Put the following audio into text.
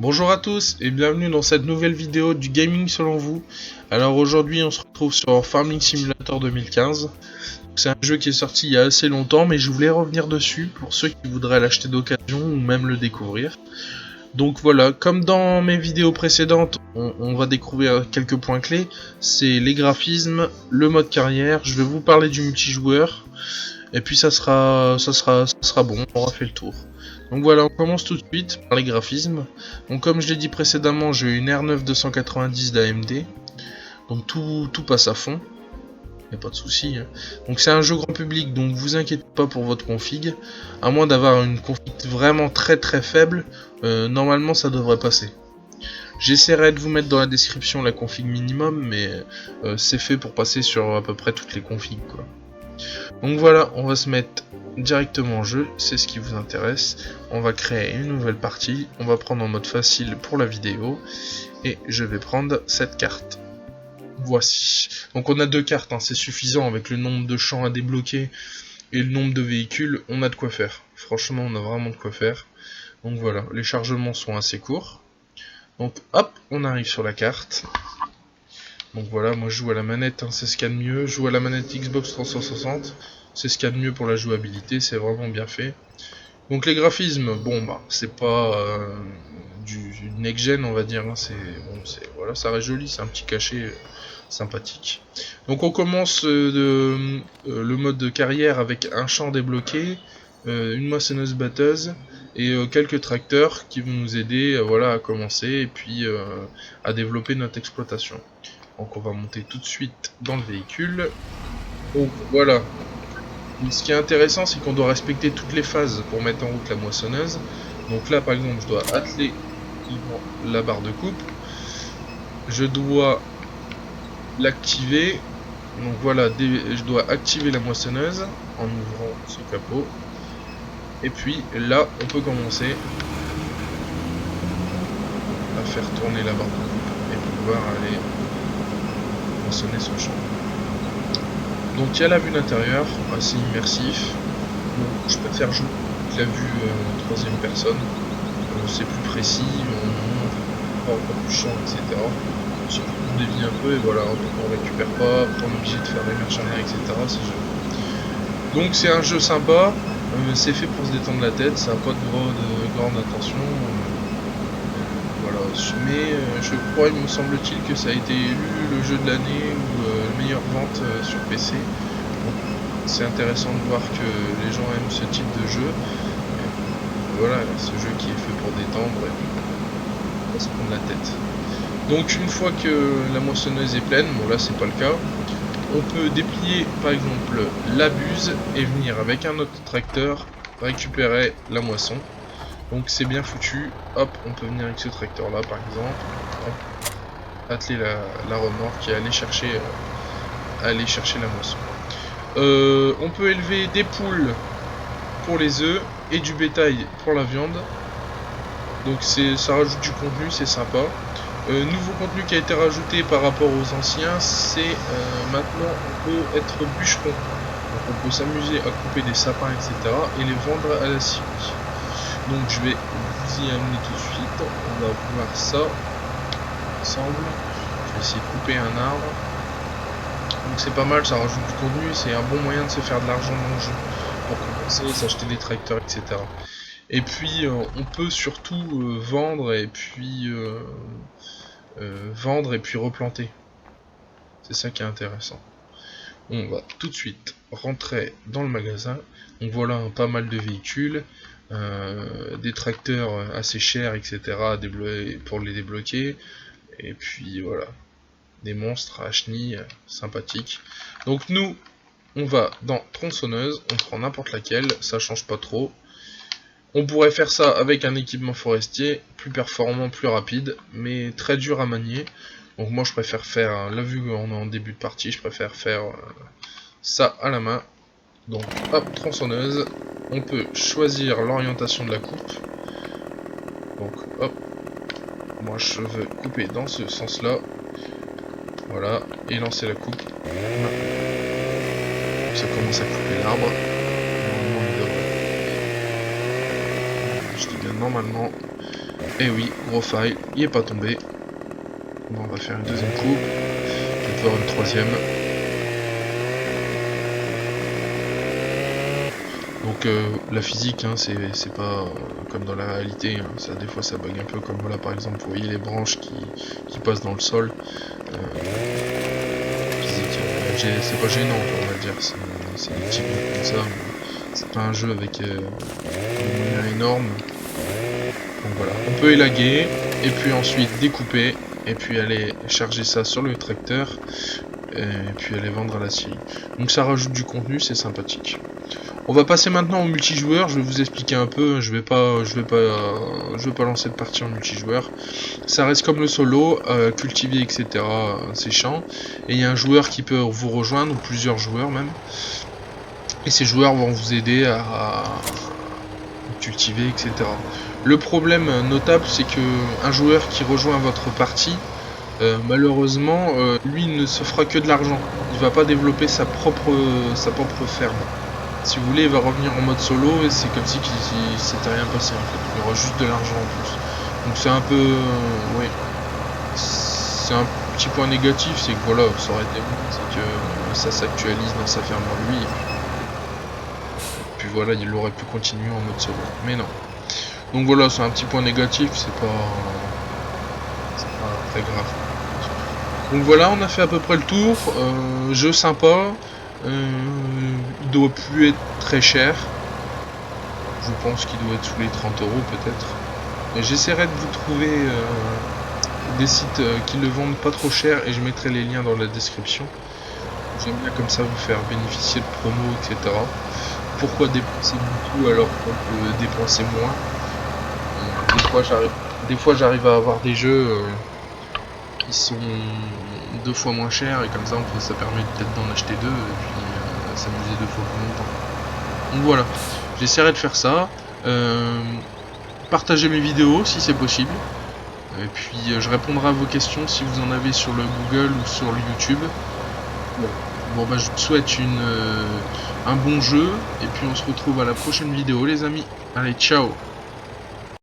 Bonjour à tous et bienvenue dans cette nouvelle vidéo du Gaming selon vous. Alors aujourd'hui on se retrouve sur Farming Simulator 2015. C'est un jeu qui est sorti il y a assez longtemps mais je voulais revenir dessus pour ceux qui voudraient l'acheter d'occasion ou même le découvrir. Donc voilà, comme dans mes vidéos précédentes, on va découvrir quelques points clés. C'est les graphismes, le mode carrière, je vais vous parler du multijoueur. Et puis ça sera bon, on aura fait le tour. Donc voilà, on commence tout de suite par les graphismes. Donc comme je l'ai dit précédemment, j'ai une R9 290 d'AMD. Donc tout passe à fond. Y a pas de souci. Hein. Donc c'est un jeu grand public, donc vous inquiétez pas pour votre config. À moins d'avoir une config vraiment très faible, normalement ça devrait passer. J'essaierai de vous mettre dans la description la config minimum, mais c'est fait pour passer sur à peu près toutes les configs quoi. Donc voilà, on va se mettre directement en jeu, c'est ce qui vous intéresse. On va créer une nouvelle partie, on va prendre en mode facile pour la vidéo, et je vais prendre cette carte. Voici. Donc on a deux cartes, hein, c'est suffisant avec le nombre de champs à débloquer et le nombre de véhicules, on a de quoi faire. Franchement, on a vraiment de quoi faire. Donc voilà, les chargements sont assez courts. Donc hop, on arrive sur la carte. Donc voilà, moi je joue à la manette, hein, c'est ce qu'il y a de mieux. Je joue à la manette Xbox 360, c'est ce qu'il y a de mieux pour la jouabilité, c'est vraiment bien fait. Donc les graphismes, bon bah c'est pas du next-gen on va dire, hein, voilà, ça reste joli, c'est un petit cachet sympathique. Donc on commence le mode de carrière avec un champ débloqué, une moissonneuse batteuse et quelques tracteurs qui vont nous aider voilà, à commencer et puis à développer notre exploitation. Donc on va monter tout de suite dans le véhicule. Donc voilà. Et ce qui est intéressant, c'est qu'on doit respecter toutes les phases pour mettre en route la moissonneuse. Donc là par exemple je dois atteler la barre de coupe. Je dois l'activer. Donc voilà, je dois activer la moissonneuse en ouvrant ce capot. Et puis là on peut commencer à faire tourner la barre de coupe et pouvoir aller moissonner son champ. Donc il y a la vue d'intérieur, assez immersif. Bon, je préfère jouer avec la vue en troisième personne. C'est plus précis, on voit encore du champ, etc. Surtout on dévie un peu et voilà, on récupère pas, après on est obligé de faire des merchandise, etc. Donc c'est un jeu sympa, c'est fait pour se détendre la tête, ça n'a pas de grande attention. Voilà, mais je crois, il me semble-t-il que ça a été élu le jeu de l'année ou meilleure vente sur PC. C'est intéressant de voir que les gens aiment ce type de jeu. Voilà, ce jeu qui est fait pour détendre et pas se prendre la tête. Donc une fois que la moissonneuse est pleine, bon là c'est pas le cas, on peut déplier par exemple la buse et venir avec un autre tracteur récupérer la moisson. Donc c'est bien foutu, hop, on peut venir avec ce tracteur là par exemple, hop, atteler la remorque et aller chercher la moisson. On peut élever des poules pour les œufs et du bétail pour la viande. Donc ça rajoute du contenu, c'est sympa. Nouveau contenu qui a été rajouté par rapport aux anciens, c'est maintenant on peut être bûcheron. Donc on peut s'amuser à couper des sapins, etc. et les vendre à la scierie. Donc je vais vous y amener tout de suite. On va voir ça ensemble. Je vais essayer de couper un arbre. Donc c'est pas mal, ça rajoute du contenu, c'est un bon moyen de se faire de l'argent dans le jeu. Pour compenser, s'acheter des tracteurs, etc. Et puis on peut surtout vendre et puis replanter. C'est ça qui est intéressant. On va tout de suite rentrer dans le magasin. Donc voilà pas mal de véhicules, des tracteurs assez chers, etc. pour les débloquer. Et puis voilà, des monstres à chenilles sympathiques. Donc nous, on va dans tronçonneuse, on prend n'importe laquelle, ça change pas trop. On pourrait faire ça avec un équipement forestier, plus performant, plus rapide, mais très dur à manier. Donc moi je préfère faire, là vu qu'on est en début de partie, je préfère faire ça à la main. Donc hop, tronçonneuse, on peut choisir l'orientation de la coupe. Donc hop, moi je veux couper dans ce sens là. Voilà, et lancer la coupe. Ça commence à couper l'arbre. Je dis bien normalement. Et oui, gros fail, il est pas tombé. Bon, on va faire une deuxième coupe. Peut-être voir une troisième. Donc la physique, hein, c'est pas comme dans la réalité, hein. Ça, des fois ça bug un peu, comme voilà par exemple, vous voyez les branches qui passent dans le sol. Physique, c'est pas gênant, on va dire, c'est des petits bugs comme ça. C'est pas un jeu avec des moyens énormes. Donc voilà, on peut élaguer, et puis ensuite découper, et puis aller charger ça sur le tracteur, et puis aller vendre à la scierie. Donc ça rajoute du contenu, c'est sympathique. On va passer maintenant au multijoueur, je vais vous expliquer un peu, je vais pas lancer de partie en multijoueur. Ça reste comme le solo, cultiver, etc. C'est chiant. Et il y a un joueur qui peut vous rejoindre, ou plusieurs joueurs même. Et ces joueurs vont vous aider à cultiver, etc. Le problème notable, c'est que un joueur qui rejoint votre partie, malheureusement, lui ne se fera que de l'argent. Il va pas développer sa propre ferme. Si vous voulez, il va revenir en mode solo et c'est comme si il s'était rien passé en fait. Il y aura juste de l'argent en plus. Donc c'est un peu... oui. C'est un petit point négatif, c'est que voilà, ça aurait été bon, c'est que ça s'actualise dans sa ferme en lui. Et puis voilà, il aurait pu continuer en mode solo. Mais non. Donc voilà, c'est un petit point négatif, c'est pas très grave. Donc voilà, on a fait à peu près le tour. Jeu sympa. Il doit plus être très cher. Je pense qu'il doit être sous les 30 € peut-être. J'essaierai de vous trouver des sites qui le vendent pas trop cher et je mettrai les liens dans la description. J'aime bien comme ça vous faire bénéficier de promos, etc. Pourquoi dépenser beaucoup alors qu'on peut dépenser moins? Des fois j'arrive à avoir des jeux qui sont 2 fois moins chers et comme ça ça permet peut-être d'en acheter 2 et puis s'amuser 2 fois plus longtemps. Donc voilà, j'essaierai de faire ça. Partagez mes vidéos si c'est possible. Et puis je répondrai à vos questions si vous en avez sur le Google ou sur le YouTube. Bon bah je vous souhaite un bon jeu et puis on se retrouve à la prochaine vidéo les amis. Allez, ciao.